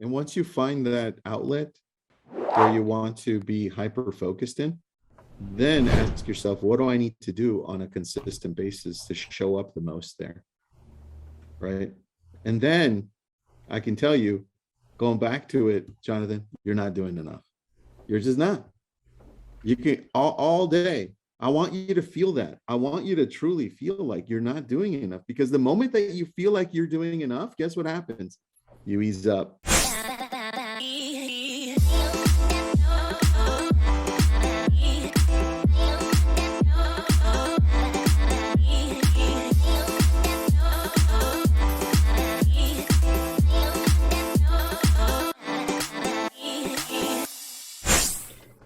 And once you find that outlet where you want to be hyper focused in, then ask yourself, what do I need to do on a consistent basis to show up the most there? Right. And then I can tell you, going back to it, Jonathan, you're not doing enough. You're just not. You can all day. I want you to feel that. I want you to truly feel like you're not doing enough, because the moment that you feel like you're doing enough, guess what happens? You ease up.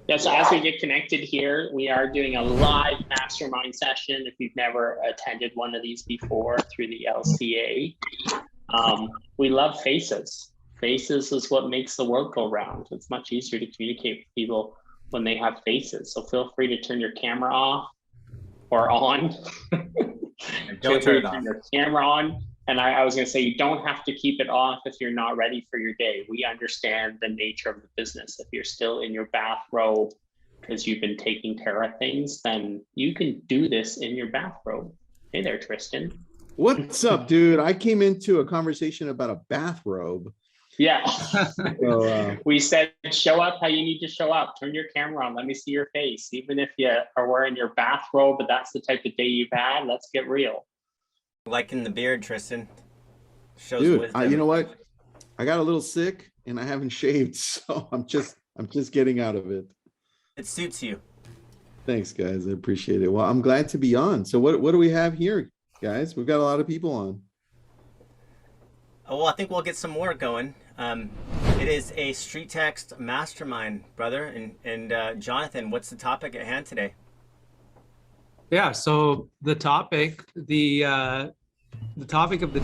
Yeah, so as we get connected here, we are doing a live mastermind session. If you've never attended one of these before through the LCA, we love faces. Faces is what makes the world go round. It's much easier to communicate with people when they have faces. So feel free to turn your camera off or on. Don't turn it off. Your camera on. And I was going to say, you don't have to keep it off if you're not ready for your day. We understand the nature of the business. If you're still in your bathrobe because you've been taking care of things, then you can do this in your bathrobe. Hey there, Tristan. What's up, dude? I came into a conversation about a bathrobe. Yeah. So, we said, show up how you need to show up. Turn your camera on. Let me see your face. Even if you are wearing your bathrobe, but that's the type of day you've had, let's get real. Liking the beard, Tristan. Shows dude, wisdom. you know what? I got a little sick and I haven't shaved, so I'm just getting out of it. It suits you. Thanks, guys. I appreciate it. Well, I'm glad to be on. So what do we have here, guys? We've got a lot of people on. Oh, well, I think we'll get some more going. It is a StreetText mastermind, brother. And Jonathan, what's the topic at hand today? Yeah, so the topic of the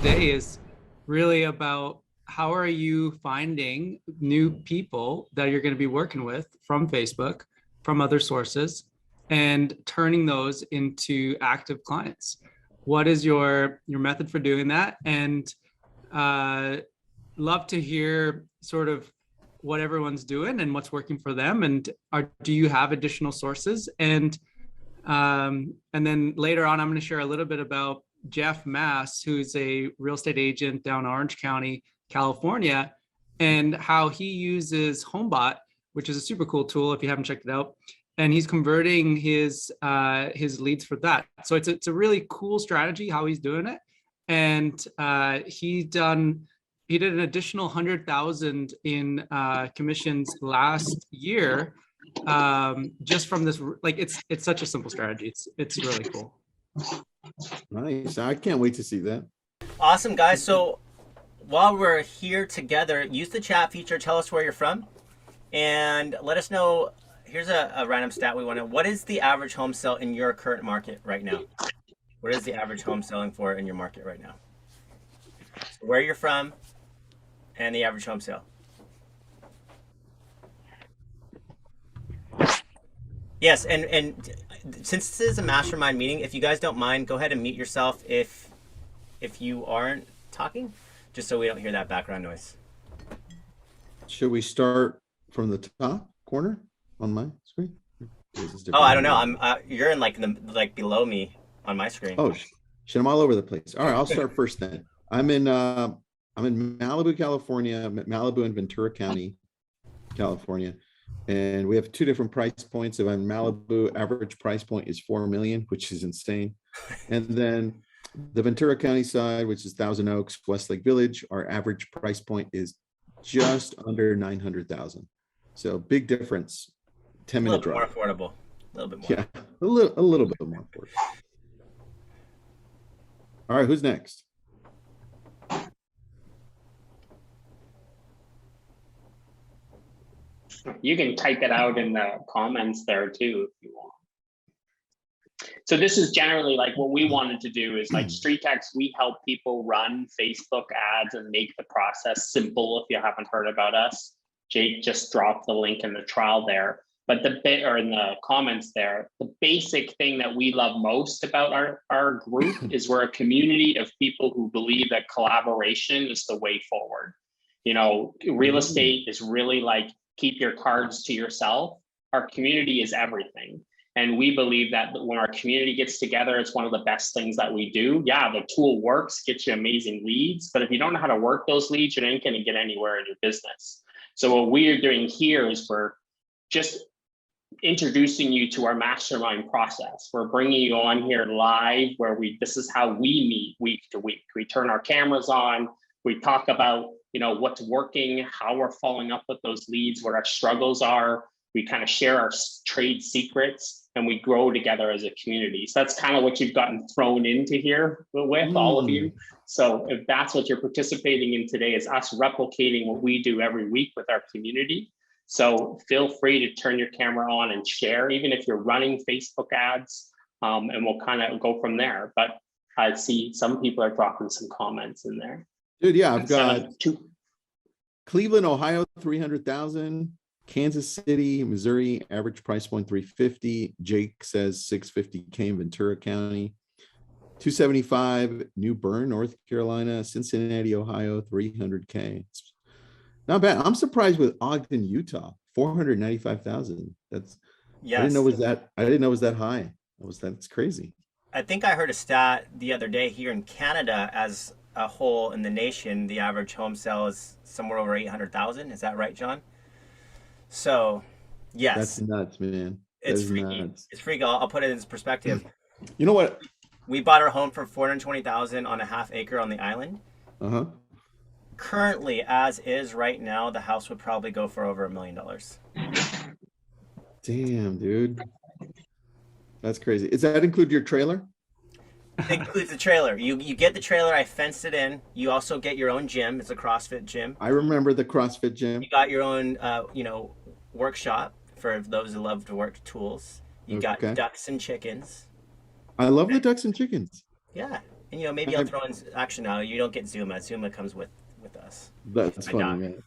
day is really about how are you finding new people that you're going to be working with from Facebook, from other sources, and turning those into active clients. What is your method for doing that? And love to hear sort of what everyone's doing and what's working for them. And do you have additional sources? And then later on, I'm going to share a little bit about Jeff Mass, who's a real estate agent down Orange County, California, and how he uses Homebot, which is a super cool tool if you haven't checked it out. And he's converting his leads for that. So it's a really cool strategy how he's doing it. And he did an additional 100,000 in commissions last year. Just from this, like it's such a simple strategy. It's really cool. Nice. I can't wait to see that. Awesome, guys. So while we're here together, use the chat feature. Tell us where you're from, and let us know. Here's a random stat we want to. What is the average home sale in your current market right now? What is the average home selling for in your market right now? So where you're from, and the average home sale. Yes, and since this is a mastermind meeting, if you guys don't mind, go ahead and mute yourself if you aren't talking, just so we don't hear that background noise. Should we start from the top corner on my screen? Oh, I don't know. You're in like below me on my screen. Oh, shit! I'm all over the place. All right, I'll start first then. I'm in Malibu, California, Malibu and Ventura County, California. And we have two different price points. If I'm Malibu, average price point is 4 million, which is insane. And then the Ventura County side, which is Thousand Oaks, Westlake Village, our average price point is just under 900,000. So big difference. 10-minute drive. More affordable. A little bit more. Yeah, a little bit more affordable. All right, who's next? You can type it out in the comments there too, if you want. So this is generally like what we wanted to do is like StreetText, we help people run Facebook ads and make the process simple. If you haven't heard about us, Jake just dropped the link in the trial there. But in the comments there, the basic thing that we love most about our group is we're a community of people who believe that collaboration is the way forward. You know, real estate is really like, keep your cards to yourself. Our community is everything. And we believe that when our community gets together, it's one of the best things that we do. Yeah, the tool works, gets you amazing leads, but if you don't know how to work those leads, you ain't going to get anywhere in your business. So what we are doing here is we're just introducing you to our mastermind process. We're bringing you on here live, where this is how we meet week to week. We turn our cameras on, we talk about, you know, what's working, how we're following up with those leads, what our struggles are. We kind of share our trade secrets, and we grow together as a community. So that's kind of what you've gotten thrown into here with all of you. So if that's what you're participating in today, is us replicating what we do every week with our community. So feel free to turn your camera on and share, even if you're running Facebook ads, and we'll kind of go from there. But I see some people are dropping some comments in there. Dude, yeah, I've got Cleveland, Ohio, 300,000. Kansas City, Missouri, average price point 350. Jake says 650K in Ventura County. 275, New Bern, North Carolina. Cincinnati, Ohio, 300K. It's not bad. I'm surprised with Ogden, Utah, 495,000. That's, Yes. I didn't know it was that high. That's crazy. I think I heard a stat the other day here in Canada as a whole in the nation, the average home sale is somewhere over 800,000. Is that right, John? So, yes. That's nuts, man. It's freaky. Nuts. It's freaky. I'll put it in perspective. You know what? We bought our home for 420,000 on a half acre on the island. Uh-huh. Currently, as is right now, the house would probably go for over $1 million. Damn, dude. That's crazy. Does that include your trailer? It includes the trailer. You get the trailer. I fenced it in. You also get your own gym. It's a CrossFit gym. I remember the CrossFit gym. You got your own, workshop for those who love to work tools. You got ducks and chickens. I love the ducks and chickens. Yeah, and maybe I'll throw in action now. You don't get Zuma. Zuma comes with us. That's funny, man.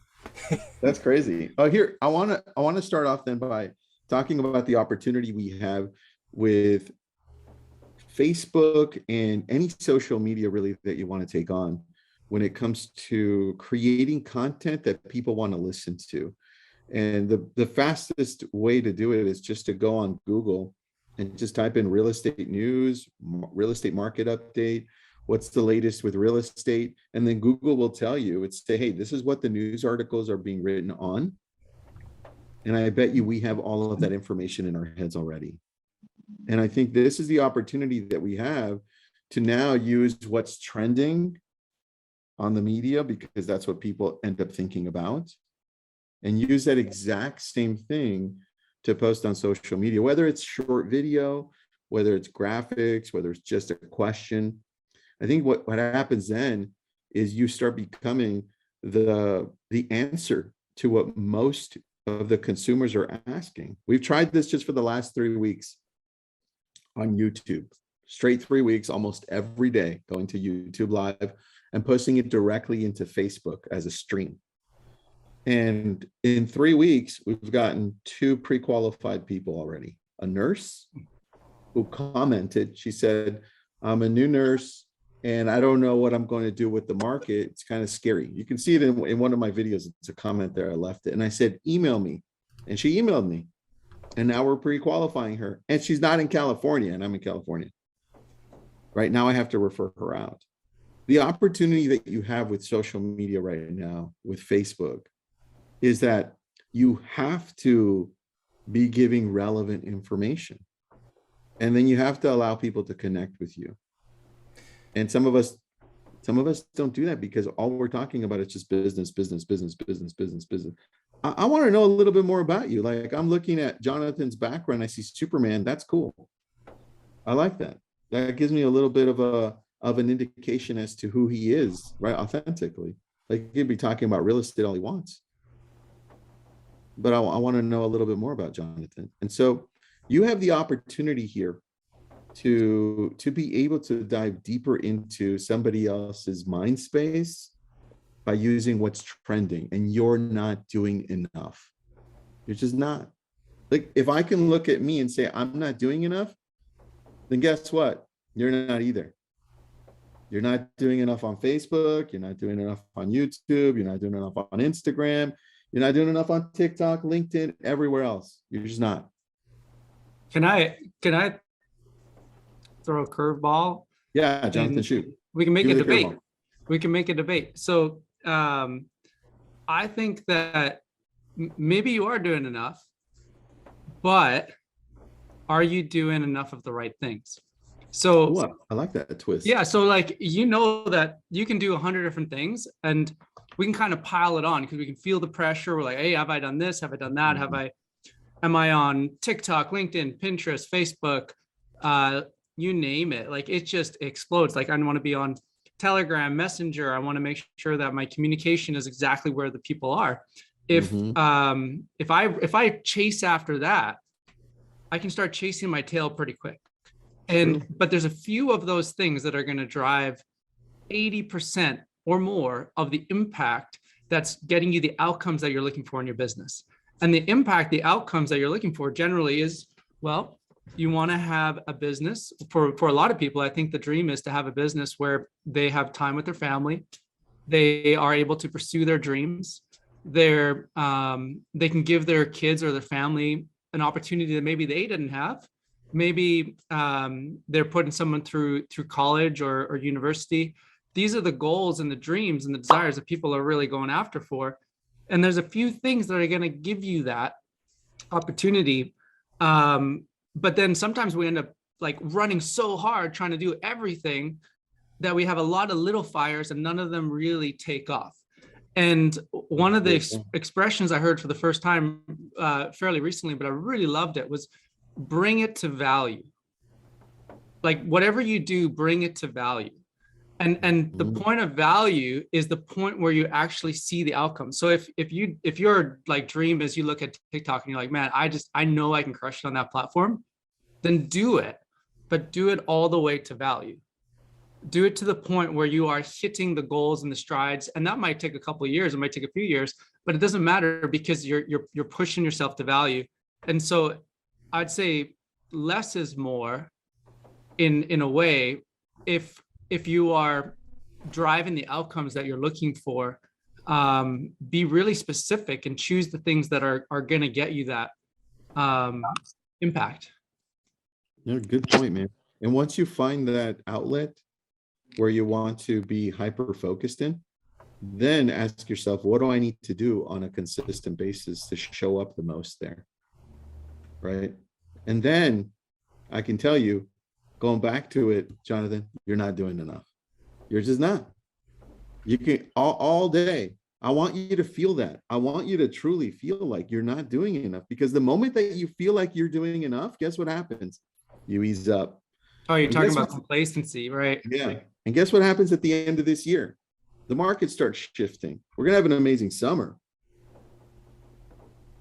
That's crazy. Oh, here I want to start off then by talking about the opportunity we have with Facebook and any social media really that you want to take on when it comes to creating content that people want to listen to. And the fastest way to do it is just to go on Google and just type in real estate news, real estate market update, what's the latest with real estate, and then Google will tell you, hey, this is what the news articles are being written on. And I bet you we have all of that information in our heads already. And I think this is the opportunity that we have to now use what's trending on the media, because that's what people end up thinking about, and use that exact same thing to post on social media, whether it's short video, whether it's graphics, whether it's just a question. I think what happens then is you start becoming the answer to what most of the consumers are asking. We've tried this just for the last 3 weeks on YouTube, straight 3 weeks, almost every day, going to YouTube Live and posting it directly into Facebook as a stream. And in 3 weeks, we've gotten 2 pre-qualified people already. A nurse who commented, she said, I'm a new nurse and I don't know what I'm going to do with the market. It's kind of scary. You can see it in one of my videos. It's a comment there. I left it. And I said, email me. And she emailed me. And now we're pre-qualifying her. And she's not in California, and I'm in California. Right now, I have to refer her out. The opportunity that you have with social media right now, with Facebook, is that you have to be giving relevant information. And then you have to allow people to connect with you. And some of us don't do that because all we're talking about is just business. I want to know a little bit more about you. Like, I'm looking at Jonathan's background. I see Superman. That's cool. I like that. That gives me a little bit of an indication as to who he is, right? Authentically. Like, he could be talking about real estate all he wants. But I want to know a little bit more about Jonathan. And so you have the opportunity here to be able to dive deeper into somebody else's mind space by using what's trending, and you're not doing enough. You're just not. Like, if I can look at me and say I'm not doing enough, then guess what? You're not either. You're not doing enough on Facebook. You're not doing enough on YouTube. You're not doing enough on Instagram. You're not doing enough on TikTok, LinkedIn, everywhere else. You're just not. Can I throw a curveball? Yeah, Jonathan, And shoot. we can make Give a me the debate. curveball. We can make a debate. So I think that maybe you are doing enough, but are you doing enough of the right things? So Ooh, I like that twist. yeah, so like, you know that you can do 100 different things, and we can kind of pile it on because we can feel the pressure. We're like, hey, have I done this? Have I done that? Am I on TikTok, LinkedIn, Pinterest, Facebook, you name it? Like, it just explodes. Like, I want to be on Telegram, Messenger. I want to make sure that my communication is exactly where the people are. If I chase after that, I can start chasing my tail pretty quick. But there's a few of those things that are going to drive 80% or more of the impact that's getting you the outcomes that you're looking for in your business. And the impact, the outcomes that you're looking for generally is, well, you want to have a business. For a lot of people, I think the dream is to have a business where they have time with their family. They are able to pursue their dreams. They can give their kids or their family an opportunity that maybe they didn't have. Maybe they're putting someone through college or university. These are the goals and the dreams and the desires that people are really going after for. And there's a few things that are going to give you that opportunity. But then sometimes we end up like running so hard trying to do everything that we have a lot of little fires and none of them really take off. And one of the expressions I heard for the first time fairly recently, but I really loved it, was bring it to value. Like, whatever you do, bring it to value. And the point of value is the point where you actually see the outcome. So if your like dream is you look at TikTok and you're like, man, I know I can crush it on that platform, then do it, but do it all the way to value. Do it to the point where you are hitting the goals and the strides. And that might take a couple of years, it might take a few years, but it doesn't matter because you're pushing yourself to value. And so I'd say less is more in a way if you are driving the outcomes that you're looking for. Be really specific and choose the things that are going to get you that impact. Yeah, good point, man. And once you find that outlet where you want to be hyper focused in, then ask yourself, what do I need to do on a consistent basis to show up the most there? Right. And then I can tell you, going back to it, Jonathan, you're not doing enough. You're just not. You can all day. I want you to feel that. I want you to truly feel like you're not doing enough, because the moment that you feel like you're doing enough, guess what happens? You ease up. Oh, you're talking about complacency, right? Yeah. And guess what happens at the end of this year? The market starts shifting. We're going to have an amazing summer.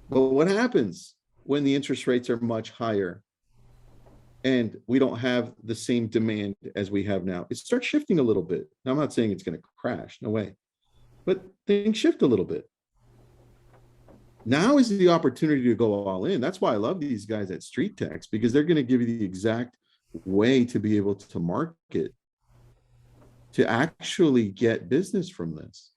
But what happens when the interest rates are much higher and we don't have the same demand as we have now? It starts shifting a little bit. Now, I'm not saying it's going to crash, no way, but things shift a little bit. Now is the opportunity to go all in. That's why I love these guys at StreetText, because they're going to give you the exact way to be able to market, to actually get business from this.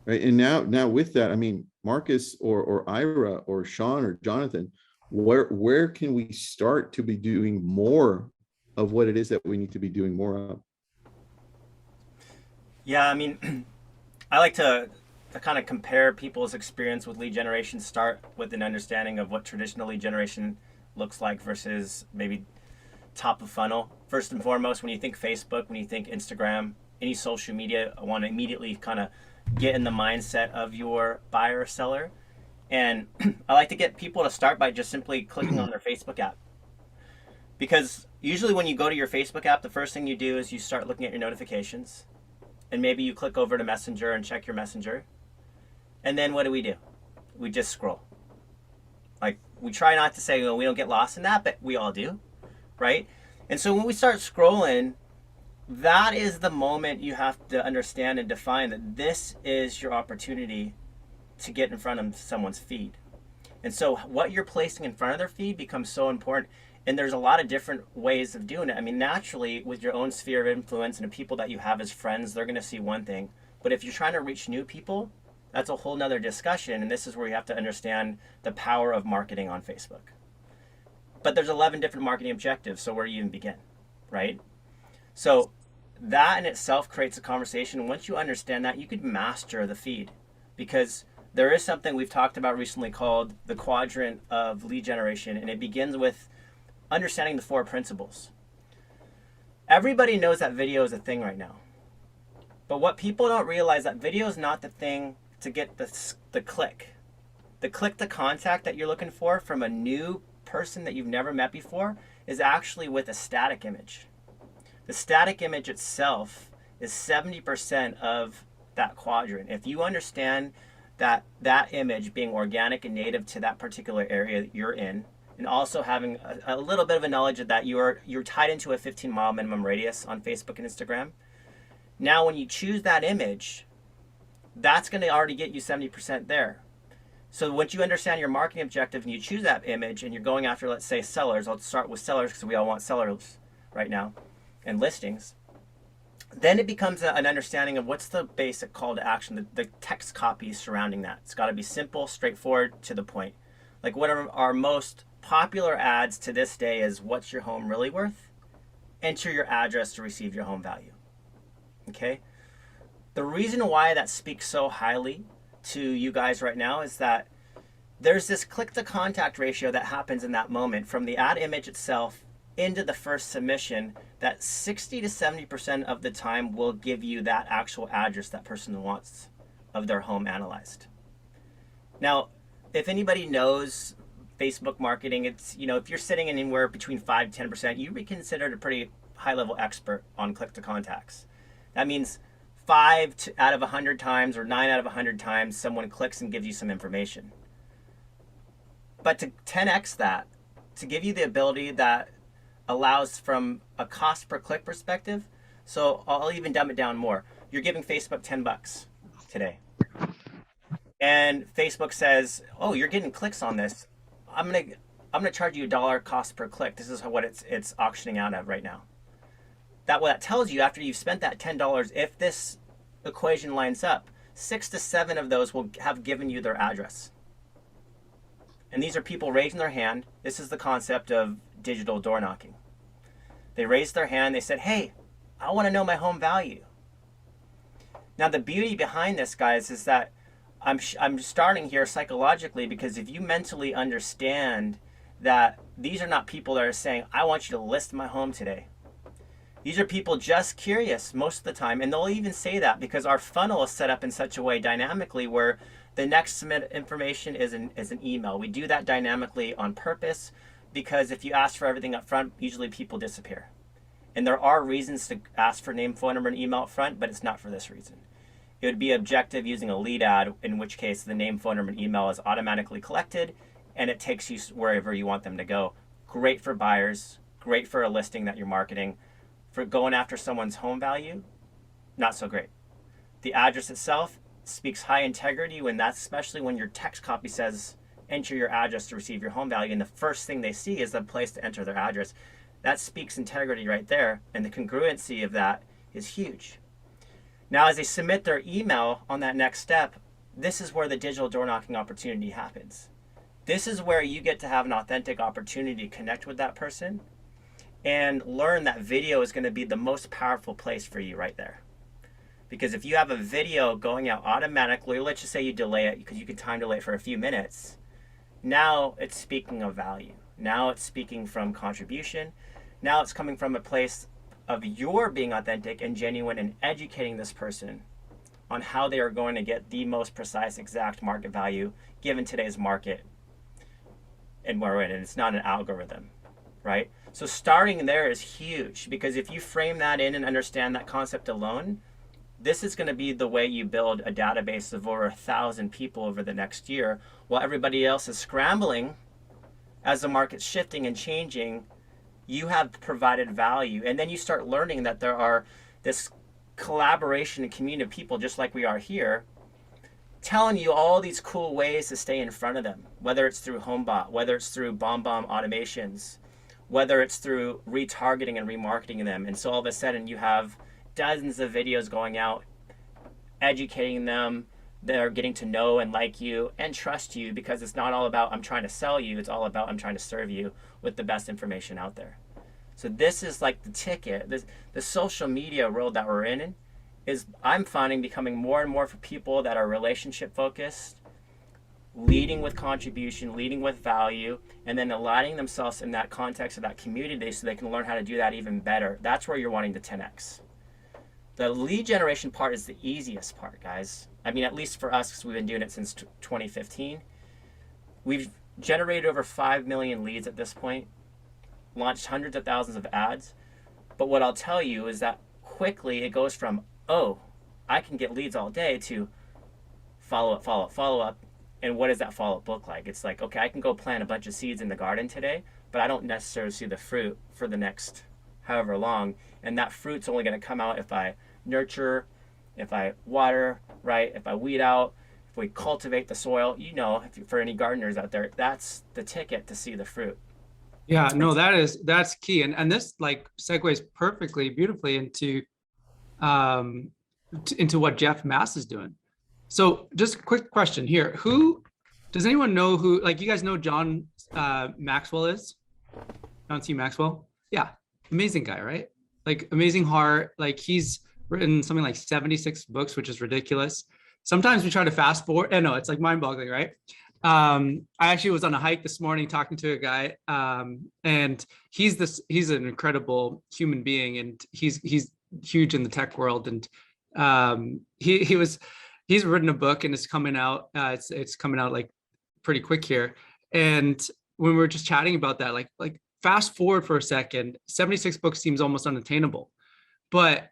Right. And now with that, I mean, Marcus or Ira or Sean or Jonathan, where can we start to be doing more of what it is that we need to be doing more of? Yeah, I mean, I like to kind of compare people's experience with lead generation, start with an understanding of what traditional lead generation looks like versus maybe top of funnel. First and foremost, when you think Facebook, when you think Instagram, any social media, I want to immediately kind of get in the mindset of your buyer or seller. And I like to get people to start by just simply clicking on their Facebook app. Because usually when you go to your Facebook app, the first thing you do is you start looking at your notifications. And maybe you click over to Messenger and check your Messenger. And then what do? We just scroll. Like, we try not to say, well, we don't get lost in that, but we all do, right? And so when we start scrolling, that is the moment you have to understand and define that this is your opportunity to get in front of someone's feed. And so what you're placing in front of their feed becomes so important. And there's a lot of different ways of doing it. I mean, naturally, with your own sphere of influence and the people that you have as friends, they're going to see one thing. But if you're trying to reach new people, that's a whole nother discussion. And this is where you have to understand the power of marketing on Facebook. But there's 11 different marketing objectives. So where do you even begin, right? So that in itself creates a conversation. Once you understand that, you could master the feed, because there is something we've talked about recently called the quadrant of lead generation. And it begins with understanding the 4 principles. Everybody knows that video is a thing right now. But what people don't realize, that video is not the thing to get the click. The click to contact that you're looking for from a new person that you've never met before is actually with a static image. The static image itself is 70% of that quadrant. If you understand that that image being organic and native to that particular area that you're in, and also having a little bit of a knowledge of that you're tied into a 15-mile minimum radius on Facebook and Instagram. Now, when you choose that image, that's going to already get you 70% there. So once you understand your marketing objective and you choose that image and you're going after, let's say, sellers, I'll start with sellers because we all want sellers right now, and listings. Then it becomes an understanding of what's the basic call to action, the text copy surrounding that. It's got to be simple, straightforward, to the point. Like what are our most popular ads to this day is, what's your home really worth? Enter your address to receive your home value. Okay? The reason why that speaks so highly to you guys right now is that there's this click to contact ratio that happens in that moment from the ad image itself into the first submission, that 60 to 70% of the time will give you that actual address that person wants of their home analyzed. Now, if anybody knows Facebook marketing, it's, if you're sitting anywhere between 5 to 10%, you'd be considered a pretty high level expert on click to contacts. That means 5 out of 100 times or 9 out of 100 times someone clicks and gives you some information. But to 10x that, to give you the ability that allows from a cost per click perspective, so I'll even dumb it down more. You're giving Facebook $10 today. And Facebook says, oh, you're getting clicks on this. I'm gonna charge you $1 cost per click. This is what it's auctioning out at right now. What that tells you, after you've spent that $10, if this equation lines up, 6 to 7 of those will have given you their address. And these are people raising their hand. This is the concept of digital door knocking. They raised their hand. They said, hey, I want to know my home value. Now, the beauty behind this, guys, is that I'm starting here psychologically, because if you mentally understand that these are not people that are saying, I want you to list my home today. These are people just curious most of the time. And they'll even say that because our funnel is set up in such a way dynamically where the next submit information is an email. We do that dynamically on purpose, because if you ask for everything up front, usually people disappear. And there are reasons to ask for name, phone number, and email up front, but it's not for this reason. It would be objective using a lead ad, in which case the name, phone number, and email is automatically collected, and it takes you wherever you want them to go. Great for buyers, great for a listing that you're marketing. For going after someone's home value, not so great. The address itself speaks high integrity, especially when your text copy says, enter your address to receive your home value, and the first thing they see is the place to enter their address. That speaks integrity right there, and the congruency of that is huge. Now, as they submit their email on that next step, this is where the digital door knocking opportunity happens. This is where you get to have an authentic opportunity to connect with that person and learn that video is going to be the most powerful place for you right there. Because if you have a video going out automatically, let's just say you delay it because you can time delay it for a few minutes, now it's speaking of value. Now it's speaking from contribution. Now it's coming from a place of your being authentic and genuine and educating this person on how they are going to get the most precise, exact market value given today's market and where we're in. And it's not an algorithm, right? So starting there is huge, because if you frame that in and understand that concept alone, this is going to be the way you build a database of over 1,000 people over the next year, while everybody else is scrambling as the market's shifting and changing. You have provided value, and then you start learning that there are this collaboration and community of people just like we are here, telling you all these cool ways to stay in front of them, whether it's through Homebot, whether it's through BombBomb automations, whether it's through retargeting and remarketing them. And so all of a sudden you have dozens of videos going out, educating them. They're getting to know and like you and trust you, because it's not all about I'm trying to sell you. It's all about I'm trying to serve you with the best information out there. So this is like the ticket. The social media world that we're in is, I'm finding, becoming more and more for people that are relationship focused, leading with contribution, leading with value, and then aligning themselves in that context of that community so they can learn how to do that even better. That's where you're wanting to 10x. The lead generation part is the easiest part, guys. I mean, at least for us, because we've been doing it since 2015. We've generated over 5 million leads at this point, launched hundreds of thousands of ads. But what I'll tell you is that quickly it goes from, oh, I can get leads all day, to follow up, follow up, follow up. And what does that follow up look like? It's like, okay, I can go plant a bunch of seeds in the garden today, but I don't necessarily see the fruit for the next however long. And that fruit's only going to come out if I nurture, if I water, right? If I weed out, if we cultivate the soil. You know, for any gardeners out there, that's the ticket to see the fruit. Yeah, no, that's key. And this like segues perfectly, beautifully into what Jeff Mass is doing. So just a quick question here. Does anyone know who, like, you guys know John Maxwell is? John C. Maxwell? Yeah, amazing guy, right? Like, amazing heart. Like, he's written something like 76 books, which is ridiculous. Sometimes we try to fast forward. I know, it's like mind-boggling, right? I actually was on a hike this morning talking to a guy, and he's an incredible human being, and he's huge in the tech world. And he's written a book, and it's coming out. It's coming out like pretty quick here. And when we were just chatting about that, like fast forward for a second, 76 books seems almost unattainable, but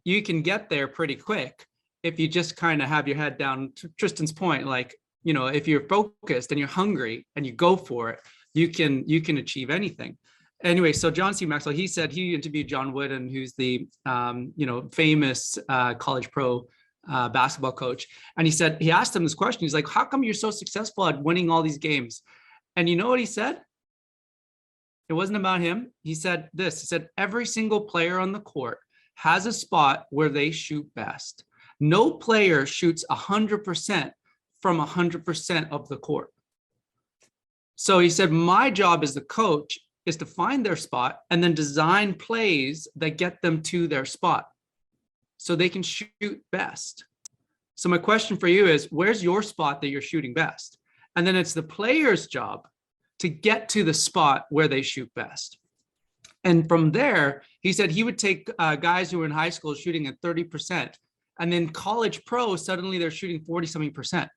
you can get there pretty quick if you just kind of have your head down. To Tristan's point, like, you know, if you're focused and you're hungry and you go for it, you can achieve anything. Anyway, so John C. Maxwell, he said he interviewed John Wooden, who's the famous college pro basketball coach, and he asked him this question. He's like, "How come you're so successful at winning all these games?" And you know what he said? It wasn't about him. He said this. He said, "Every single player on the court has a spot where they shoot best. No player shoots 100% from 100% of the court." So he said, my job as the coach is to find their spot and then design plays that get them to their spot so they can shoot best. So my question for you is, where's your spot that you're shooting best? And then it's the player's job to get to the spot where they shoot best. And from there, he said he would take guys who were in high school shooting at 30%, and then college pro, suddenly they're shooting 40-something%.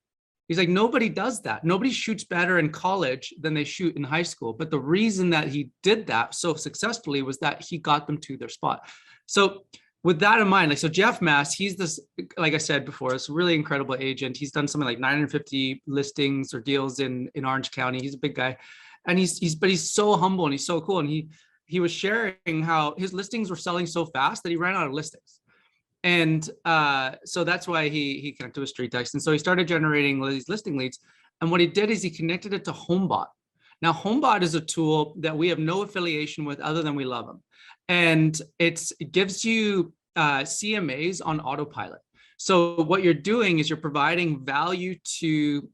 He's like, nobody does that. Nobody shoots better in college than they shoot in high school. But the reason that he did that so successfully was that he got them to their spot. So with that in mind, so Jeff Mass, he's this, like I said before, this really incredible agent. He's done something like 950 listings or deals in Orange County. He's a big guy, and he's so humble and he's so cool. And he was sharing how his listings were selling so fast that he ran out of listings. And so that's why he connected with StreetText. And so he started generating these listing leads. And what he did is he connected it to Homebot. Now, Homebot is a tool that we have no affiliation with other than we love them. And it gives you CMAs on autopilot. So what you're doing is you're providing value to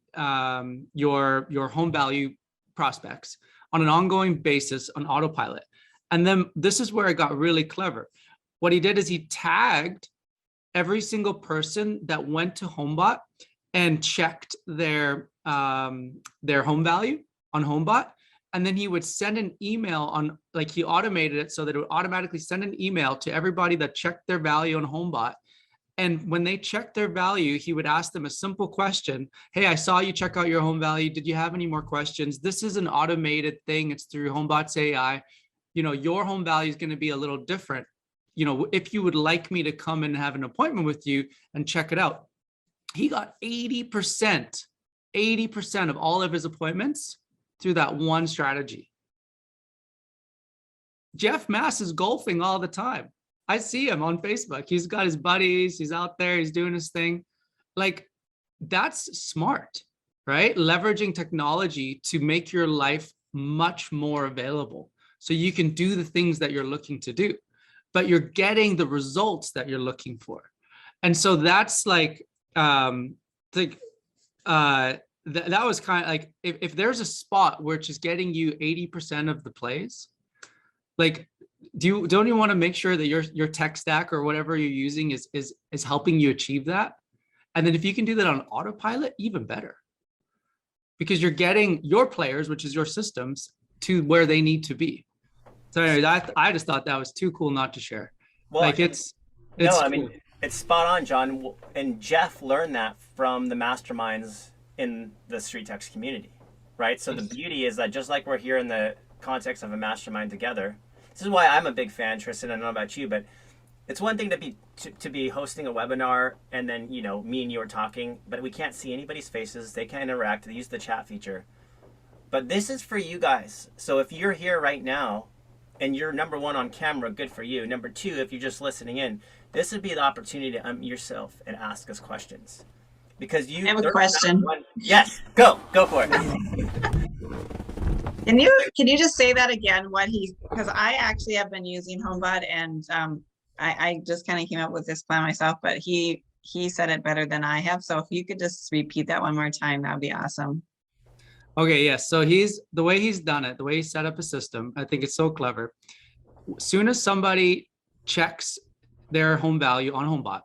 your home value prospects on an ongoing basis on autopilot. And then this is where it got really clever. What he did is he tagged every single person that went to Homebot and checked their home value on Homebot. And then he would send an email on, like, he automated it so that it would automatically send an email to everybody that checked their value on Homebot. And when they checked their value, he would ask them a simple question. Hey, I saw you check out your home value. Did you have any more questions? This is an automated thing. It's through Homebot's AI. You know, your home value is going to be a little different. You know, if you would like me to come and have an appointment with you and check it out. He got 80% of all of his appointments through that one strategy. Jeff Mass is golfing all the time. I see him on Facebook. He's got his buddies. He's out there. He's doing his thing. Like, that's smart, right? Leveraging technology to make your life much more available. so you can do the things that you're looking to do, but you're getting the results that you're looking for. And so that's like, that was kind of like, if there's a spot which is getting you 80% of the plays, like, don't you want to make sure that your tech stack or whatever you're using is helping you achieve that? And then if you can do that on autopilot, even better, because you're getting your players, which is your systems, to where they need to be. So anyway, I just thought that was too cool not to share. Well, Like it's no, I cool. mean, it's spot on, John. And Jeff learned that from the masterminds in the StreetText community, right? So the beauty is that just like we're here in the context of a mastermind together, this is why I'm a big fan, Tristan. I don't know about you, but it's one thing to be hosting a webinar and then, you know, me and you are talking, but we can't see anybody's faces. They can't interact. They use the chat feature. But this is for you guys. So if you're here right now and you're number one on camera, good for you. Number two, if you're just listening in, this would be the opportunity to unmute yourself and ask us questions. Because I have a question. Yes, go for it. Can you just say that again? Because I actually have been using Homebot, and I just kind of came up with this plan myself, but he said it better than I have. So if you could just repeat that one more time, that would be awesome. Okay, yes. So the way he's done it, the way he set up a system, I think it's so clever. As soon as somebody checks their home value on Homebot,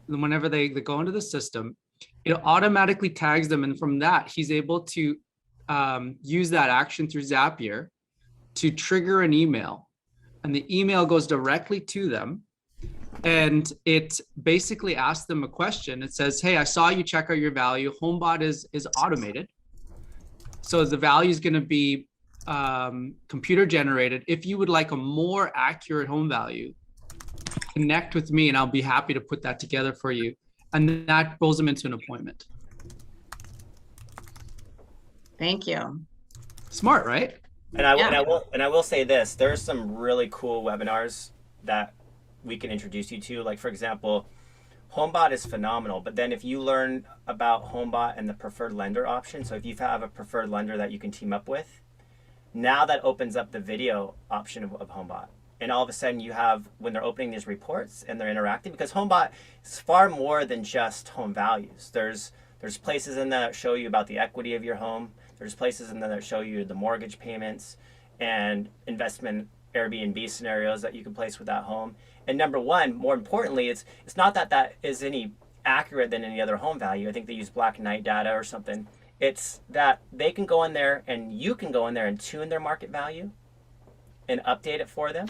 whenever they go into the system, it automatically tags them. And from that, he's able to use that action through Zapier to trigger an email. And the email goes directly to them. And it basically asks them a question. It says, hey, I saw you check out your value. Homebot is automated. So the value is going to be computer generated. If you would like a more accurate home value, connect with me and I'll be happy to put that together for you. And that rolls them into an appointment. Thank you. Smart, right? And I will say this, there's some really cool webinars that we can introduce you to. Like, for example, Homebot is phenomenal, but then if you learn about Homebot and the preferred lender option, so if you have a preferred lender that you can team up with, now that opens up the video option of Homebot. And all of a sudden you have, when they're opening these reports and they're interacting, because Homebot is far more than just home values. There's places in there that show you about the equity of your home. There's places in there that show you the mortgage payments and investment Airbnb scenarios that you can place with that home. And number one, more importantly, it's not that is any accurate than any other home value. I think they use Black Knight data or something. It's that they can go in there and you can go in there and tune their market value and update it for them.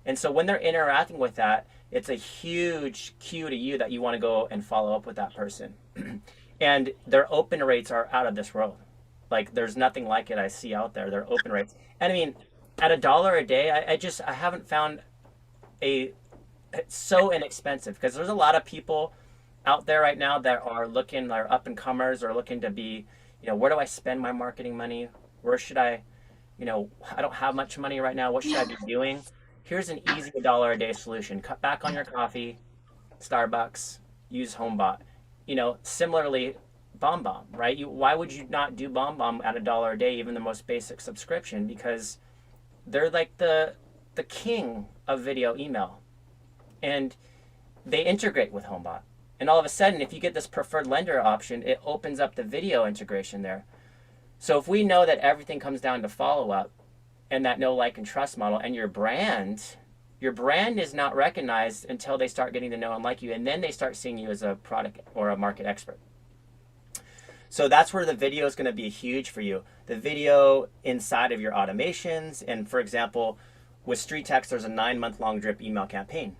And so when they're interacting with that, it's a huge cue to you that you want to go and follow up with that person. And their open rates are out of this world. Like, there's nothing like it I see out there. Their open rates. And I mean, at $1 a day, I haven't found it's so inexpensive, because there's a lot of people out there right now that are up and comers, or looking to be, where do I spend my marketing money? Where should I don't have much money right now. What should I be doing? Here's an easy $1 a day solution. Cut back on your coffee, Starbucks, use Homebot. Similarly, BombBomb, right? Why would you not do BombBomb at $1 a day, even the most basic subscription? Because they're like the king of video email, and they integrate with Homebot. And all of a sudden, if you get this preferred lender option, it opens up the video integration there. So if we know that everything comes down to follow-up and that know, like, and trust model, and your brand is not recognized until they start getting to know and like you, and then they start seeing you as a product or a market expert. So that's where the video is going to be huge for you. The video inside of your automations. And for example, with StreetText, there's a 9-month-long drip email campaign.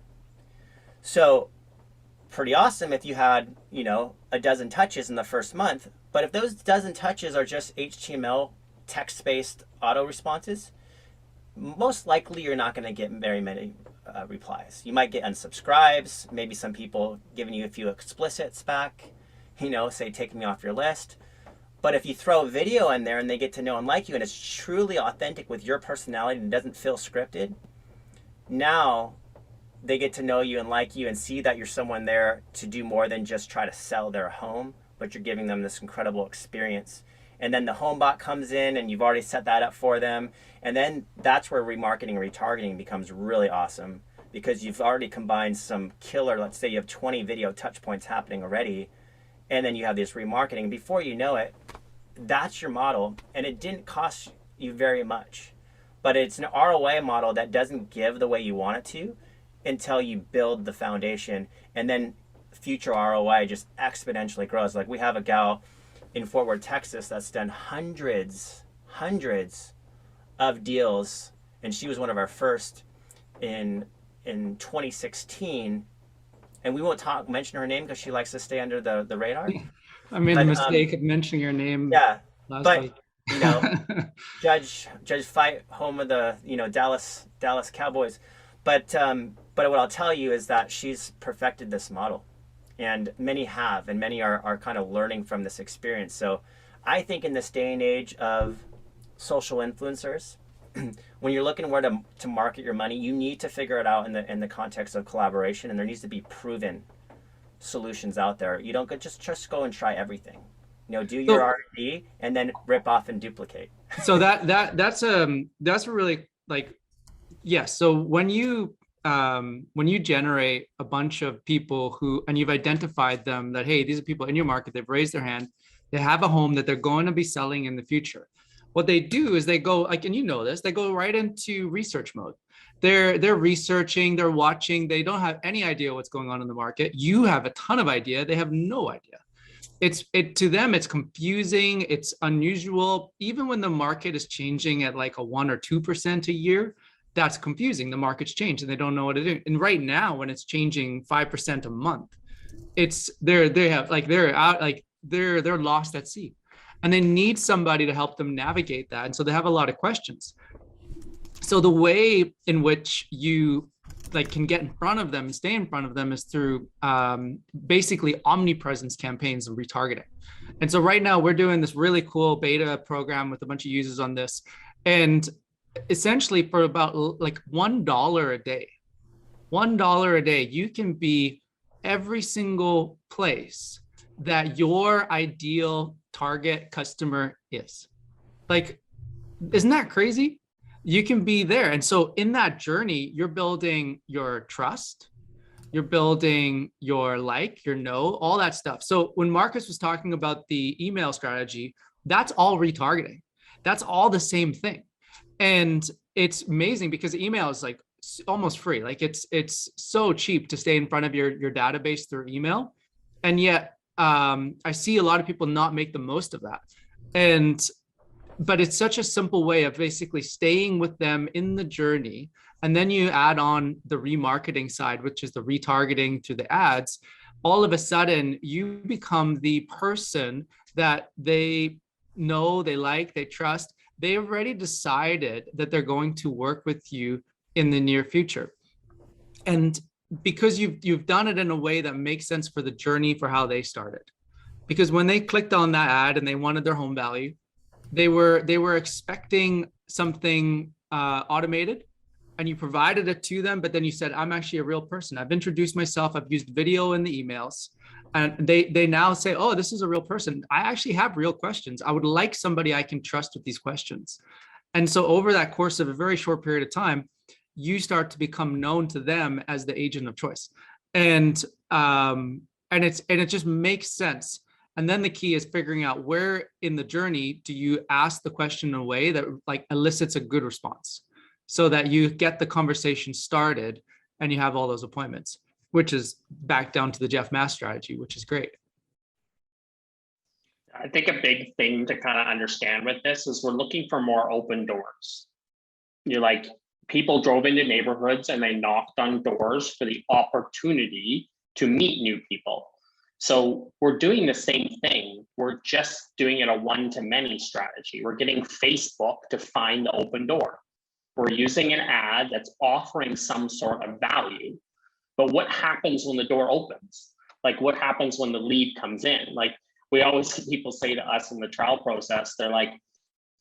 So pretty awesome if you had, a dozen touches in the first month. But if those dozen touches are just HTML text-based auto responses, most likely you're not going to get very many replies. You might get unsubscribes, maybe some people giving you a few explicits back, say taking me off your list. But if you throw a video in there and they get to know and like you, and it's truly authentic with your personality and doesn't feel scripted, now they get to know you and like you and see that you're someone there to do more than just try to sell their home, but you're giving them this incredible experience. and then the Homebot comes in and you've already set that up for them. And then that's where remarketing and retargeting becomes really awesome, because you've already combined some killer, let's say you have 20 video touch points happening already, and then you have this remarketing. Before you know it, that's your model, and it didn't cost you very much. But it's an ROI model that doesn't give the way you want it to until you build the foundation, and then future ROI just exponentially grows. Like, we have a gal in Fort Worth, Texas that's done hundreds of deals, and she was one of our first in 2016, and we won't mention her name because she likes to stay under the radar. I made the mistake of mentioning your name. Yeah, but week. you know, Judge fight home of the Dallas Cowboys, but what I'll tell you is that she's perfected this model, and many have, and many are kind of learning from this experience. So I think in this day and age of social influencers, when you're looking where to market your money, you need to figure it out in the context of collaboration, and there needs to be proven solutions out there. You don't just go and try everything. Do your R&D and then rip off and duplicate. So that's a really, like, yes. So when you generate a bunch of people and you've identified them that, hey, these are people in your market, they've raised their hand, they have a home that they're going to be selling in the future. What they do is they go, like, and this, they go right into research mode. They're researching, they're watching, they don't have any idea what's going on in the market. You have a ton of idea, they have no idea. To them, it's confusing, it's unusual. Even when the market is changing at like a 1 or 2% a year, that's confusing. The market's changed and they don't know what to do. And right now, when it's changing 5% a month, they're lost at sea, and they need somebody to help them navigate that. And so they have a lot of questions. So the way in which you can get in front of them and stay in front of them is through basically omnipresence campaigns and retargeting. And so right now we're doing this really cool beta program with a bunch of users on this. And essentially for about like $1 a day, you can be every single place that your ideal target customer is. Like, isn't that crazy? You can be there. And so in that journey, you're building your trust, you're building your all that stuff. So when Marcus was talking about the email strategy, that's all retargeting. That's all the same thing. And it's amazing because email is like almost free. Like it's so cheap to stay in front of your database through email. And yet I see a lot of people not make the most of that. But it's such a simple way of basically staying with them in the journey. And then you add on the remarketing side, which is the retargeting through the ads. All of a sudden, you become the person that they know, they like, they trust. They've already decided that they're going to work with you in the near future. And because you've done it in a way that makes sense for the journey for how they started. Because when they clicked on that ad and they wanted their home value, they were expecting something automated, and you provided it to them, but then you said, I'm actually a real person. I've introduced myself. I've used video in the emails. And they now say, oh, this is a real person. I actually have real questions. I would like somebody I can trust with these questions. And so over that course of a very short period of time, you start to become known to them as the agent of choice. And it just makes sense. And then the key is figuring out where in the journey do you ask the question in a way that like elicits a good response, so that you get the conversation started and you have all those appointments, which is back down to the Jeff Mass strategy, which is great. I think a big thing to kind of understand with this is we're looking for more open doors. You're like, people drove into neighborhoods and they knocked on doors for the opportunity to meet new people. So we're doing the same thing. We're just doing it a one-to-many strategy. We're getting Facebook to find the open door. We're using an ad that's offering some sort of value. But what happens when the door opens? Like, what happens when the lead comes in? Like, we always see people say to us in the trial process, they're like,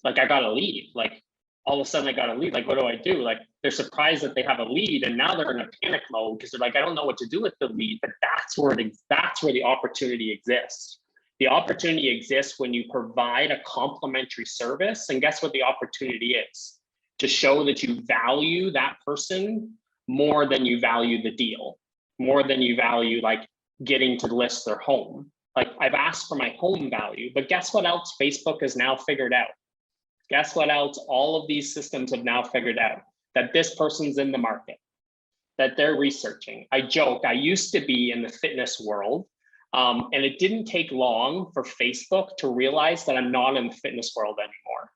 I got a lead. Like, all of a sudden I got a lead. Like, what do I do? Like, they're surprised that they have a lead, and now they're in a panic mode because they're like, I don't know what to do with the lead. But that's where the opportunity exists. The opportunity exists when you provide a complimentary service. And guess what the opportunity is? To show that you value that person more than you value the deal, more than you value like getting to list their home. Like I've asked for my home value, but guess what else Facebook has now figured out? Guess what else all of these systems have now figured out? That this person's in the market, that they're researching. I joke, I used to be in the fitness world, and it didn't take long for Facebook to realize that I'm not in the fitness world anymore.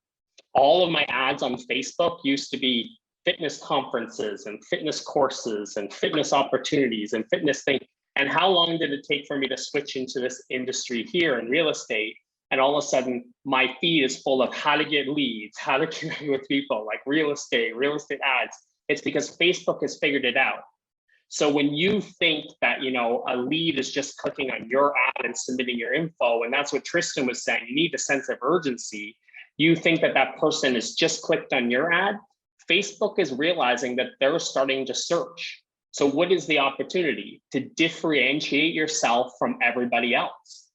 All of my ads on Facebook used to be fitness conferences and fitness courses and fitness opportunities and fitness things. And how long did it take for me to switch into this industry here in real estate? And all of a sudden, my feed is full of how to get leads, how to connect with people, like real estate ads. It's because Facebook has figured it out. So when you think that, you know, a lead is just clicking on your ad and submitting your info, and that's what Tristan was saying, you need a sense of urgency. You think that that person has just clicked on your ad. Facebook is realizing that they're starting to search. So what is the opportunity? To differentiate yourself from everybody else.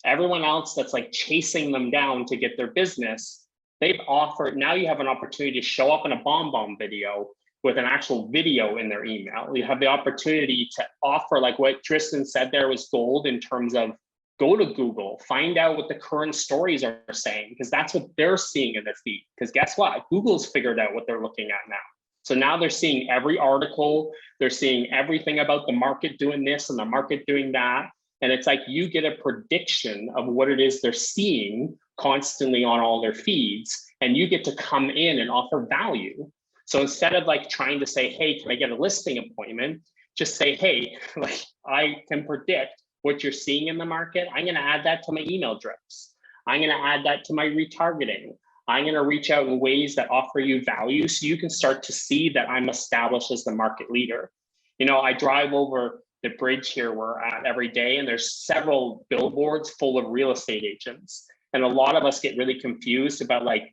Everyone else that's like chasing them down to get their business, they've offered, now you have an opportunity to show up in a bomb video with an actual video in their email. You have the opportunity to offer, like what Tristan said there was gold in terms of go to Google, find out what the current stories are saying, because that's what they're seeing in the feed. Because guess what? Google's figured out what they're looking at now. So now they're seeing every article, they're seeing everything about the market doing this and the market doing that. And it's like you get a prediction of what it is they're seeing constantly on all their feeds, and you get to come in and offer value. So instead of like trying to say, hey, can I get a listing appointment? Just say, hey, like I can predict what you're seeing in the market. I'm going to add that to my email drips. I'm going to add that to my retargeting. I'm going to reach out in ways that offer you value so you can start to see that I'm established as the market leader. You know, I drive over the bridge here we're at every day, and there's several billboards full of real estate agents. And a lot of us get really confused about like,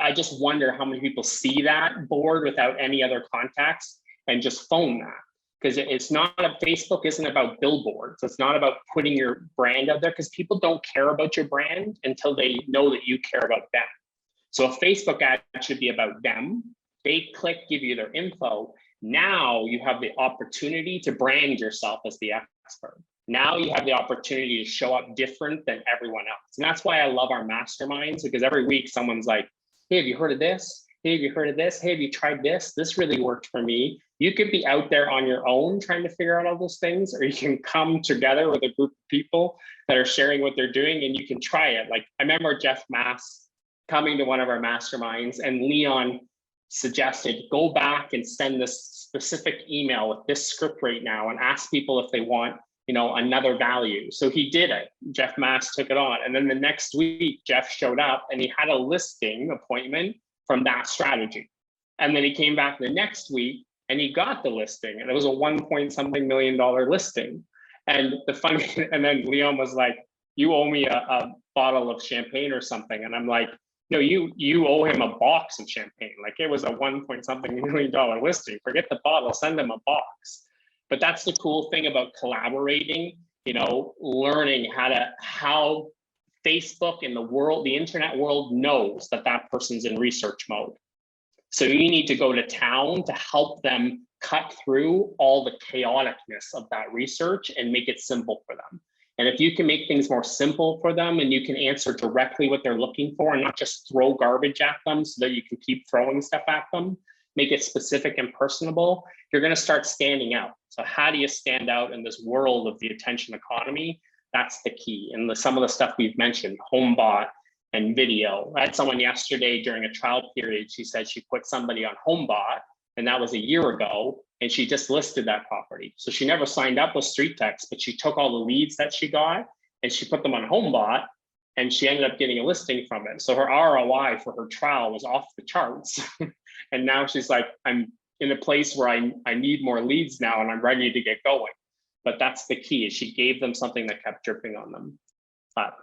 I just wonder how many people see that board without any other contacts and just phone that. Because it's not, Facebook isn't about billboards. It's not about putting your brand out there, because people don't care about your brand until they know that you care about them. So a Facebook ad should be about them. They click, give you their info. Now you have the opportunity to brand yourself as the expert. Now you have the opportunity to show up different than everyone else. And that's why I love our masterminds, because every week someone's like, hey, have you heard of this? Hey, have you heard of this? Hey, have you tried this? This really worked for me. You could be out there on your own trying to figure out all those things, or you can come together with a group of people that are sharing what they're doing and you can try it. Like I remember Jeff Mass coming to one of our masterminds, and Leon suggested go back and send this specific email with this script right now and ask people if they want, you know, another value. So he did it. Jeff Mass took it on. And then the next week, Jeff showed up and he had a listing appointment from that strategy. And then he came back the next week and he got the listing, and it was a $1-point-something million listing. And the funny, and then Leon was like, you owe me a bottle of champagne or something. And I'm like, no, you owe him a box of champagne. Like it was a $1-point-something million listing. Forget the bottle, send him a box. But that's the cool thing about collaborating, you know, learning how Facebook and the world, the internet world knows that that person's in research mode. So you need to go to town to help them cut through all the chaoticness of that research and make it simple for them. And if you can make things more simple for them and you can answer directly what they're looking for and not just throw garbage at them so that you can keep throwing stuff at them, make it specific and personable, you're going to start standing out. So how do you stand out in this world of the attention economy? That's the key. And some of the stuff we've mentioned, Homebot and video. I had someone yesterday during a trial period, she said she put somebody on Homebot, and that was a year ago, and she just listed that property. So she never signed up with StreetText, but she took all the leads that she got and she put them on Homebot, and she ended up getting a listing from it. So her ROI for her trial was off the charts. And now she's like, I'm in a place where I need more leads now and I'm ready to get going. But that's the key, is she gave them something that kept dripping on them. But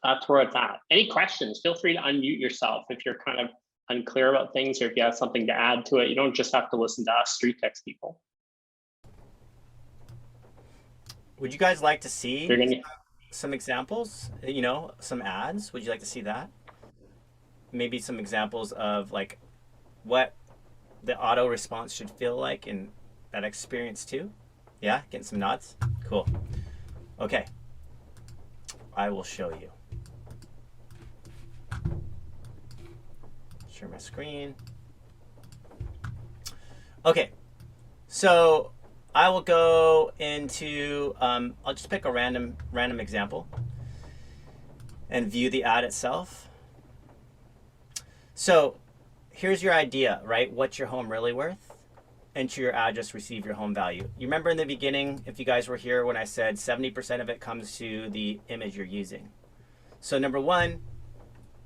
that's where it's at. Any questions? Feel free to unmute yourself if you're kind of unclear about things, or if you have something to add to it. You don't just have to listen to us StreetText people. Would you guys like to see some examples, some ads? Would you like to see that? Maybe some examples of like what the auto response should feel like in that experience too. Yeah, getting some nods. Cool. Okay. I will show you. Share my screen. Okay. So I will go into, I'll just pick a random example and view the ad itself. So here's your idea, right? What's your home really worth? Enter your address, receive your home value. You remember in the beginning, if you guys were here, when I said 70% of it comes to the image you're using. So number one,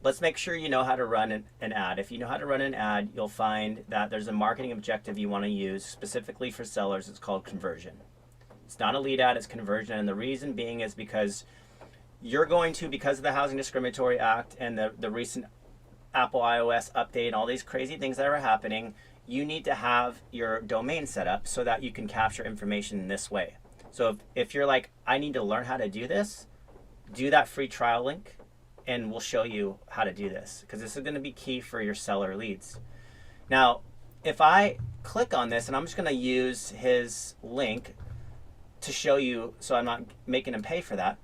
let's make sure you know how to run an ad. If you know how to run an ad, you'll find that there's a marketing objective you want to use specifically for sellers. It's called conversion. It's not a lead ad, it's conversion. And the reason being is because you're going to, because of the Housing Discriminatory Act and the recent Apple iOS update and all these crazy things that are happening, you need to have your domain set up so that you can capture information in this way. So if you're like, I need to learn how to do this, do that free trial link and we'll show you how to do this, because this is going to be key for your seller leads. Now, if I click on this, and I'm just going to use his link to show you so I'm not making him pay for that.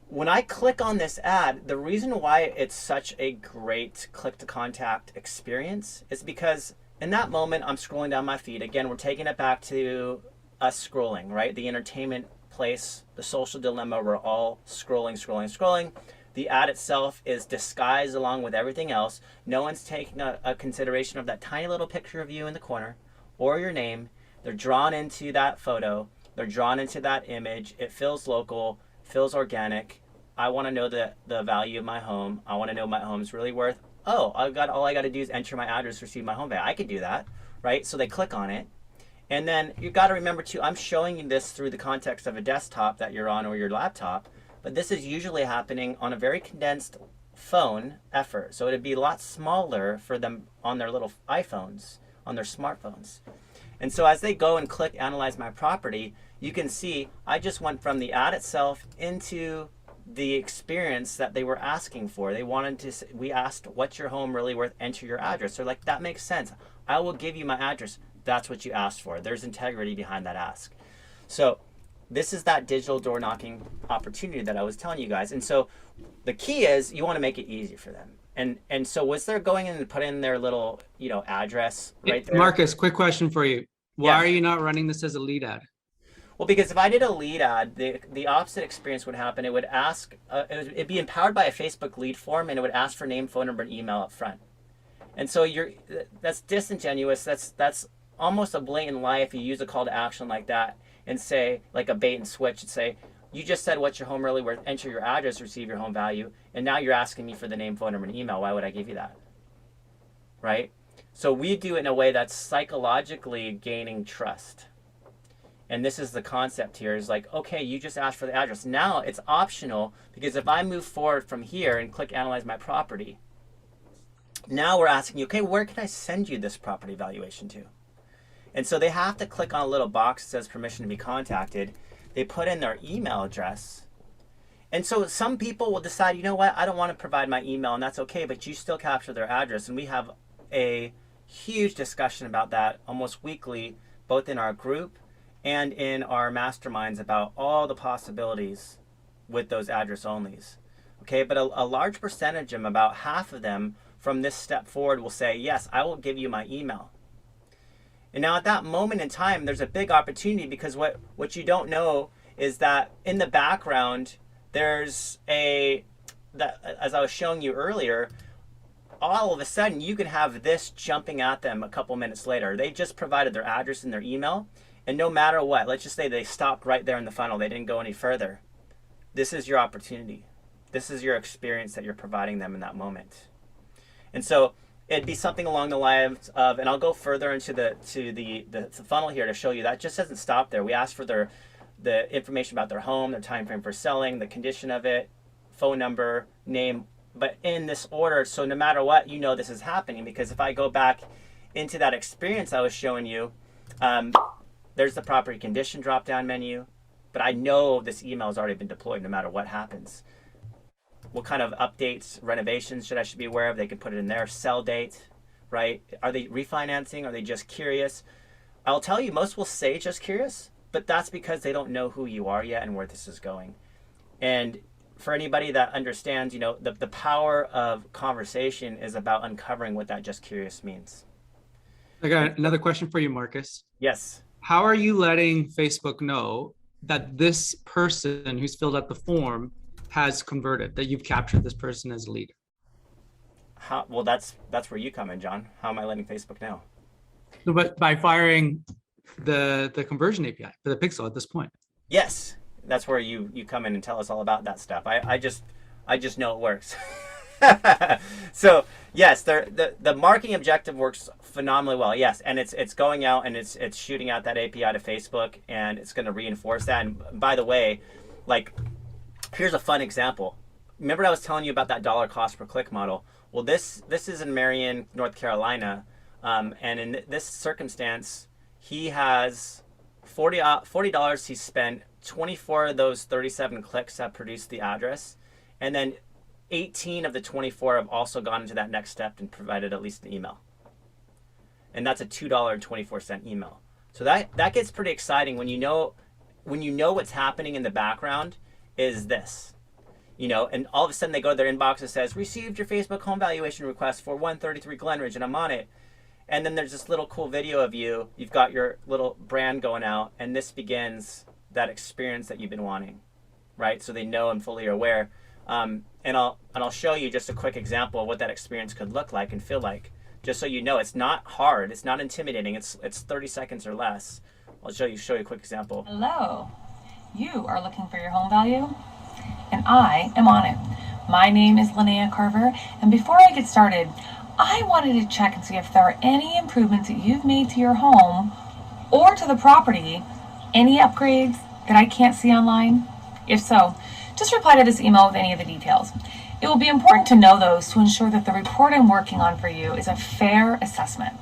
When I click on this ad, the reason why it's such a great click to contact experience is because in that moment, I'm scrolling down my feed. Again, we're taking it back to us scrolling, right? The entertainment place, the social dilemma, we're all scrolling. The ad itself is disguised along with everything else. No one's taking a consideration of that tiny little picture of you in the corner or your name. They're drawn into that photo. They're drawn into that image. It feels local, feels organic. I want to know the value of my home. I want to know my home's really worth. Oh, all I got to do is enter my address, receive my home value. I could do that, right? So they click on it. And then you got to remember too, I'm showing you this through the context of a desktop that you're on or your laptop, but this is usually happening on a very condensed phone effort. So it'd be a lot smaller for them on their little iPhones, on their smartphones. And so as they go and click analyze my property, you can see I just went from the ad itself into the experience that they were asking for. They wanted to, we asked, what's your home really worth? Enter your address. They're like, that makes sense. I will give you my address. That's what you asked for. There's integrity behind that ask. So this is that digital door knocking opportunity that I was telling you guys. And so the key is you want to make it easy for them. And so was there going in and put in their little, address right there? Marcus, quick question for you. Why are you not running this as a lead ad? Well, because if I did a lead ad, the opposite experience would happen. It would ask, it'd be empowered by a Facebook lead form, and it would ask for name, phone number, and email up front. And so that's disingenuous. That's almost a blatant lie if you use a call to action like that and say, like a bait and switch, and say, you just said what's your home really worth, enter your address, receive your home value, and now you're asking me for the name, phone number, and email. Why would I give you that? Right? So we do it in a way that's psychologically gaining trust. And this is the concept here, is like, okay, you just asked for the address. Now it's optional, because if I move forward from here and click analyze my property, now we're asking you, okay, where can I send you this property valuation to? And so they have to click on a little box that says permission to be contacted. They put in their email address. And so some people will decide, you know what, I don't want to provide my email, and that's okay, but you still capture their address. And we have a huge discussion about that almost weekly, both in our group and in our masterminds, about all the possibilities with those address onlys. Okay, but a large percentage of them, about half of them from this step forward, will say, yes, I will give you my email. And now at that moment in time, there's a big opportunity, because what you don't know is that in the background, there's as I was showing you earlier, all of a sudden you can have this jumping at them a couple minutes later. They just provided their address and their email, and no matter what, let's just say they stopped right there in the funnel, they didn't go any further. This is your opportunity. This is your experience that you're providing them in that moment. And so it'd be something along the lines of, and I'll go further into the funnel here to show you that just doesn't stop there. We ask for the information about their home, their time frame for selling, the condition of it, phone number, name, but in this order. So no matter what, this is happening, because if I go back into that experience I was showing you, there's the property condition drop-down menu. but I know this email has already been deployed no matter what happens. What kind of updates, renovations should be aware of? They can put it in there. Sell date, right? Are they refinancing? Are they just curious? I'll tell you, most will say just curious, but that's because they don't know who you are yet and where this is going. And for anybody that understands, the power of conversation is about uncovering what that just curious means. I got another question for you, Marcus. Yes. How are you letting Facebook know that this person who's filled out the form has converted, that you've captured this person as a lead? Well, that's where you come in, John. How am I letting Facebook know? No, but by firing the conversion API for the pixel at this point. Yes, that's where you come in and tell us all about that stuff. I just know it works. So yes, the marketing objective works phenomenally well. Yes, and it's going out and it's shooting out that API to Facebook, and it's going to reinforce that. And by the way, like, here's a fun example. Remember I was telling you about that dollar cost per click model? Well, this is in Marion, North Carolina, and in this circumstance, he has $40 he spent. 24 of those 37 clicks have produced the address, and then 18 of the 24 have also gone into that next step and provided at least an email. And that's a $2.24 email. So that gets pretty exciting when you know what's happening in the background is this. And all of a sudden they go to their inbox and says, received your Facebook home valuation request for 133 Glenridge, and I'm on it. And then there's this little cool video of you. You've got your little brand going out, and this begins that experience that you've been wanting, right? So they know and fully are aware. And I'll show you just a quick example of what that experience could look like and feel like, just so you know it's not hard, it's not intimidating, it's 30 seconds or less. I'll show you a quick example. Hello, you are looking for your home value, and I am on it. My name is Linnea Carver, and before I get started, I wanted to check and see if there are any improvements that you've made to your home or to the property, any upgrades that I can't see online. If so, just reply to this email with any of the details. It will be important to know those to ensure that the report I'm working on for you is a fair assessment.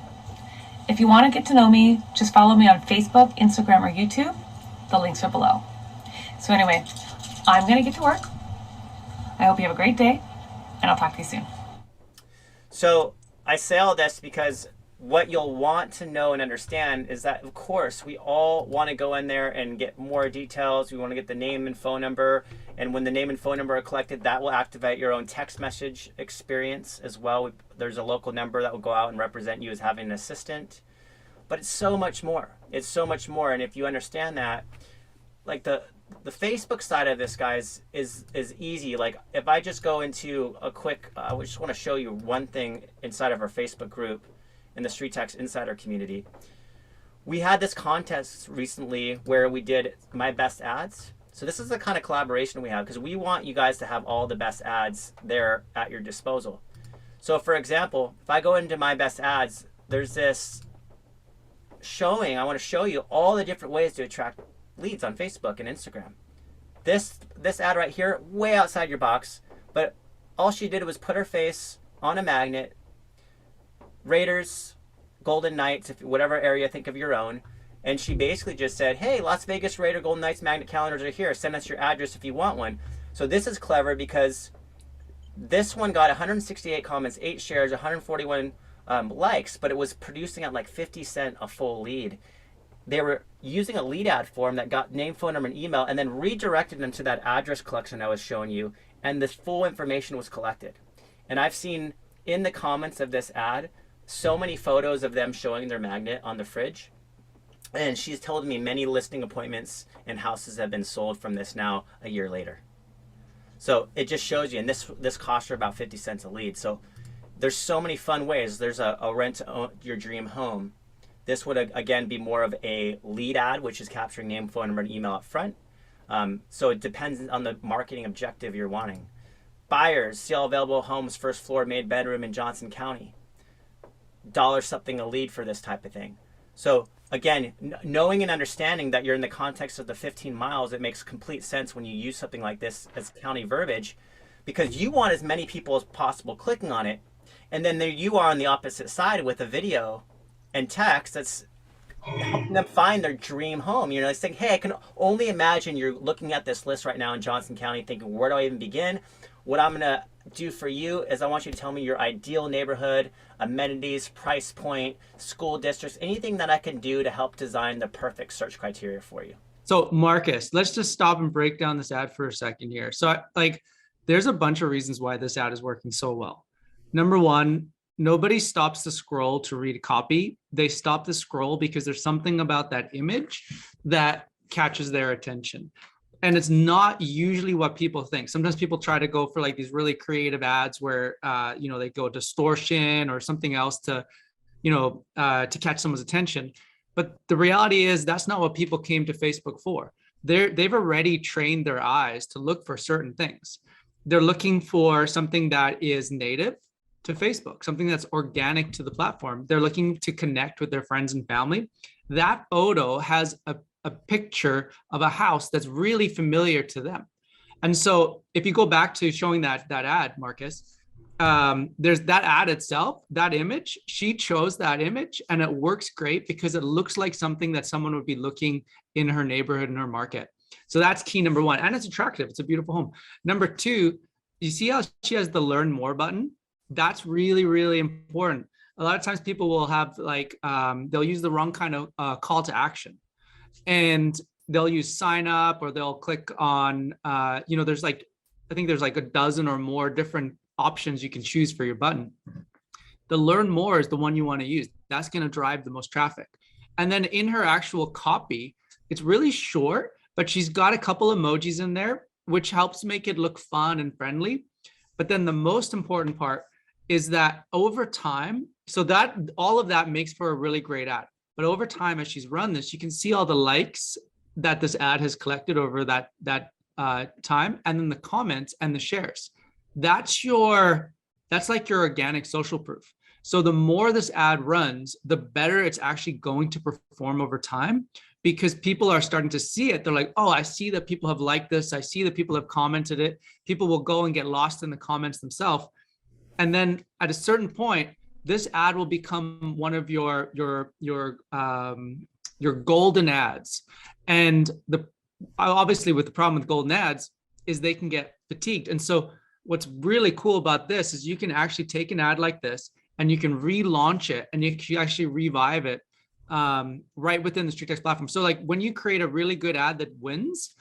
If you want to get to know me, just follow me on Facebook, Instagram, or YouTube. The links are below. So anyway, I'm going to get to work. I hope you have a great day, and I'll talk to you soon. So I say all this because what you'll want to know and understand is that, of course, we all want to go in there and get more details. We want to get the name and phone number. And when the name and phone number are collected, that will activate your own text message experience as well. There's a local number that will go out and represent you as having an assistant. But it's so much more. It's so much more. And if you understand that, like the Facebook side of this, guys, is easy. Like if I just go into a quick, I just want to show you one thing inside of our Facebook group in the StreetText Insider community. We had this contest recently where we did my best ads. So this is the kind of collaboration we have because we want you guys to have all the best ads there at your disposal. So for example, if I go into my best ads, there's this showing, I want to show you all the different ways to attract leads on Facebook and Instagram. This ad right here, way outside your box, but all she did was put her face on a magnet, Raiders, Golden Knights, if whatever area think of your own, and she basically just said, hey, Las Vegas Raider Golden Knights magnet calendars are here, send us your address if you want one. So this is clever because this one got 168 comments, 8 shares, 141 likes, but it was producing at like 50 cents a full lead. They were using a lead ad form that got name, phone number, and email, and then redirected them to that address collection I was showing you, and the full information was collected. And I've seen in the comments of this ad so many photos of them showing their magnet on the fridge. And she's told me many listing appointments and houses have been sold from this now a year later. So it just shows you, and this costs her about 50 cents a lead. So there's so many fun ways. There's a rent your dream home. This would again be more of a lead ad, which is capturing name, phone number, and email up front. So it depends on the marketing objective you're wanting. Buyers, see all available homes, first floor, made bedroom in Johnson County. $1 something a lead for this type of thing. So again, knowing and understanding that you're in the context of the 15 miles, it makes complete sense when you use something like this as county verbiage, because you want as many people as possible clicking on it. And then there you are on the opposite side with a video and text that's helping them find their dream home. You know, it's saying, hey, I can only imagine you're looking at this list right now in Johnson County thinking, where do I even begin? What I'm going to do for you is I want you to tell me your ideal neighborhood, amenities, price point, school districts, anything that I can do to help design the perfect search criteria for you. So Marcus, let's just stop and break down this ad for a second here. So like, there's a bunch of reasons why this ad is working so well. Number one, nobody stops the scroll to read copy. They stop the scroll because there's something about that image that catches their attention. And it's not usually what people think. Sometimes people try to go for like these really creative ads where, you know, they go distortion or something else to, you know, to catch someone's attention. But the reality is that's not what people came to Facebook for. They've already trained their eyes to look for certain things. They're looking for something that is native to Facebook, something that's organic to the platform. They're looking to connect with their friends and family. That photo has a picture of a house that's really familiar to them. And so if you go back to showing that ad, Marcus, there's that ad itself, that image, she chose that image and it works great because it looks like something that someone would be looking in her neighborhood, in her market. So that's key number one. And it's attractive. It's a beautiful home. Number two, you see how she has the learn more button? That's really, really important. A lot of times people will have like, they'll use the wrong kind of call to action. And they'll use sign up or they'll click on, you know, there's like, I think there's like a dozen or more different options you can choose for your button. The learn more is the one you want to use. That's going to drive the most traffic. And then in her actual copy, it's really short, but she's got a couple emojis in there, which helps make it look fun and friendly. But then the most important part is that over time, so that all of that makes for a really great ad. But over time, as she's run this, you can see all the likes that this ad has collected over that time, and then the comments and the shares. That's like your organic social proof. So the more this ad runs, the better it's actually going to perform over time, because people are starting to see it. They're like, oh, I see that people have liked this. I see that people have commented it. People will go and get lost in the comments themselves. And then at a certain point, this ad will become one of your golden ads. And obviously with the problem with golden ads is they can get fatigued. And so what's really cool about this is you can actually take an ad like this and you can relaunch it and you can actually revive it right within the StreetText platform. So like when you create a really good ad that wins,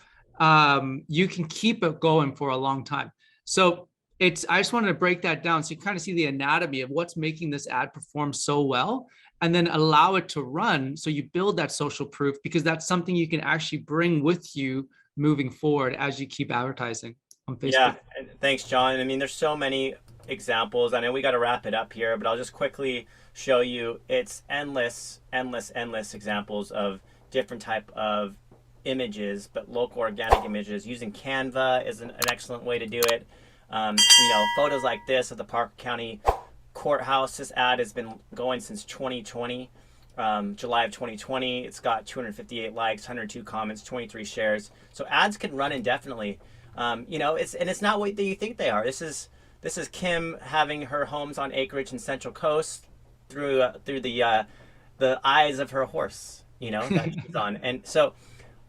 you can keep it going for a long time. So I just wanted to break that down so you kind of see the anatomy of what's making this ad perform so well, and then allow it to run. So you build that social proof, because that's something you can actually bring with you moving forward as you keep advertising on Facebook. Yeah, thanks, John. I mean, there's so many examples. I know we got to wrap it up here, but I'll just quickly show you. It's endless examples of different type of images, but local organic images. Using Canva is an excellent way to do it. You know, photos like this of the Park County Courthouse. This ad has been going since 2020, July of 2020. It's got 258 likes, 102 comments, 23 shares. So ads can run indefinitely. You know, it's not what you think they are. This is Kim having her homes on acreage in Central Coast through the eyes of her horse, you know, that she's on. And so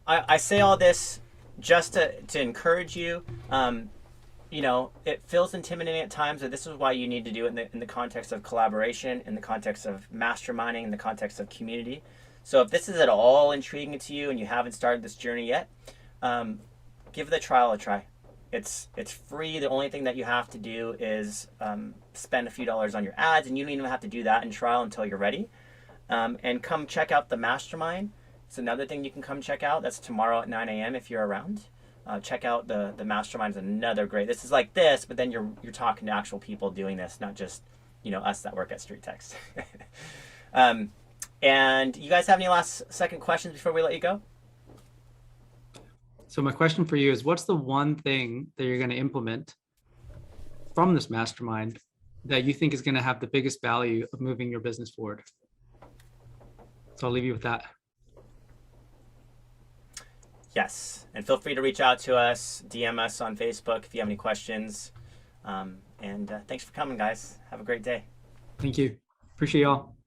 I say all this just to encourage you. You know, it feels intimidating at times, but this is why you need to do it in the context of collaboration, in the context of masterminding, in the context of community. So if this is at all intriguing to you and you haven't started this journey yet, give the trial a try. It's free. The only thing that you have to do is spend a few dollars on your ads, and you don't even have to do that in trial until you're ready. And come check out the Mastermind. It's another thing you can come check out. That's tomorrow at 9 a.m. if you're around. Check out the Mastermind. Is another great. This is like this, but then you're talking to actual people doing this, not just, you know, us that work at StreetText. And you guys have any last second questions before we let you go? So my question for you is, what's the one thing that you're going to implement from this mastermind that you think is going to have the biggest value of moving your business forward? So I'll leave you with that. Yes, and feel free to reach out to us, DM us on Facebook if you have any questions. And thanks for coming, guys. Have a great day. Thank you. Appreciate y'all.